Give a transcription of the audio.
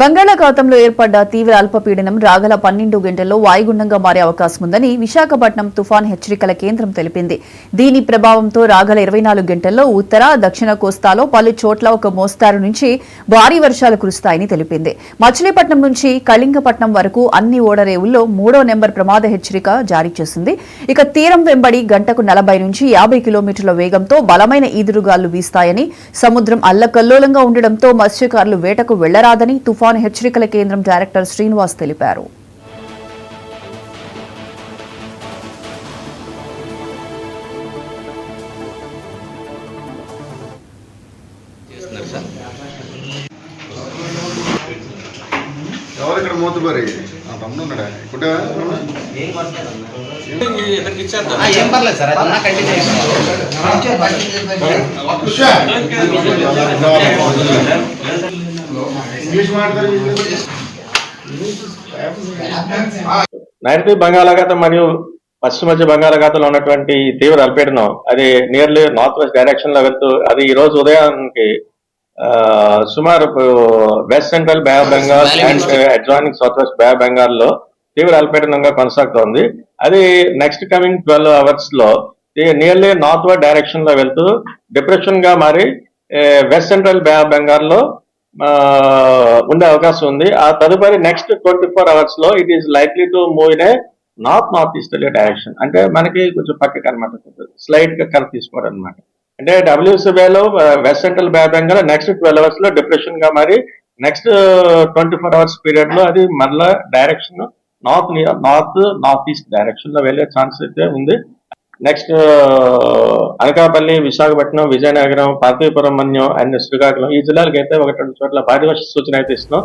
బంగాళాఖాతంలో ఏర్పడ్డ తీవ్ర అల్పపీడనం రాగల 12 గంటల్లో వాయుగుండంగా మారే అవకాశం ఉందని విశాఖపట్నం తుఫాన్ హెచ్చరికల కేంద్రం తెలిపింది. దీని ప్రభావంతో రాగల 24 గంటల్లో ఉత్తర, దక్షిణ కోస్తాలో పలు చోట్ల ఒక మోస్తారు నుంచి భారీ వర్షాలు కురుస్తాయని తెలిపింది. మచిలీపట్నం నుంచి కళింగపట్నం వరకు అన్ని ఓడరేవుల్లో 3వ నెంబర్ ప్రమాద హెచ్చరిక జారీ చేసింది. ఇక తీరం వెంబడి గంటకు 40 నుంచి 50 కిలోమీటర్ల వేగంతో బలమైన ఈదురుగాలు వీస్తాయని, సముద్రం అల్లకల్లోలంగా ఉండడంతో మత్స్యకారులు వేటకు వెళ్లరాదని తుఫాను హెచ్చరికల కేంద్రం డైరెక్టర్ శ్రీనివాస్ తెలిపారు. నైరుతి బంగాళాఖాతం మరియు పశ్చిమ మధ్య బంగాళాఖాతంలో ఉన్నటువంటి తీవ్ర అల్పపీడనం అది నియర్లీ నార్త్ వెస్ట్ డైరెక్షన్ లో వెళ్తూ అది ఈ రోజు ఉదయానికి సుమారు west central bay of Bengal and adjoining south west bay of Bengal లో తీవ్ర అల్పపీడనంగా కొనసాగుతోంది. అది నెక్స్ట్ కమింగ్ 12 hours లో నియర్లీ నార్త్ వెస్ట్ డైరెక్షన్ లో వెళ్తూ డిప్రెషన్ గా మారి west central bay of Bengal లో ఉండే అవకాశం ఉంది. ఆ తదుపరి నెక్స్ట్ 24 hours లో it is likely to move in a north easterly direction. అంటే మనకి కొంచెం పక్కకి అనమాట, స్లైట్ గా కరెక్ట్ తీసుకోవడం అనమాట. అంటే డబ్ల్యూసీబీలో west central bay of Bengal next 12 hours లో డిప్రెషన్ గా మరి నెక్స్ట్ 24 hours పీరియడ్ లో అది మరలా డైరెక్షన్ నార్త్ ఈస్ట్ డైరెక్షన్ లో వెళ్ళే ఛాన్స్ అయితే ఉంది. నెక్స్ట్ అనకాపల్లి, విశాఖపట్నం, విజయనగరం, పార్వతీపురం మన్యం అండ్ శ్రీకాకుళం ఈ జిల్లాలకు అయితే 1-2 చోట్ల భారీ వర్ష సూచన అయితే ఇస్తున్నాం.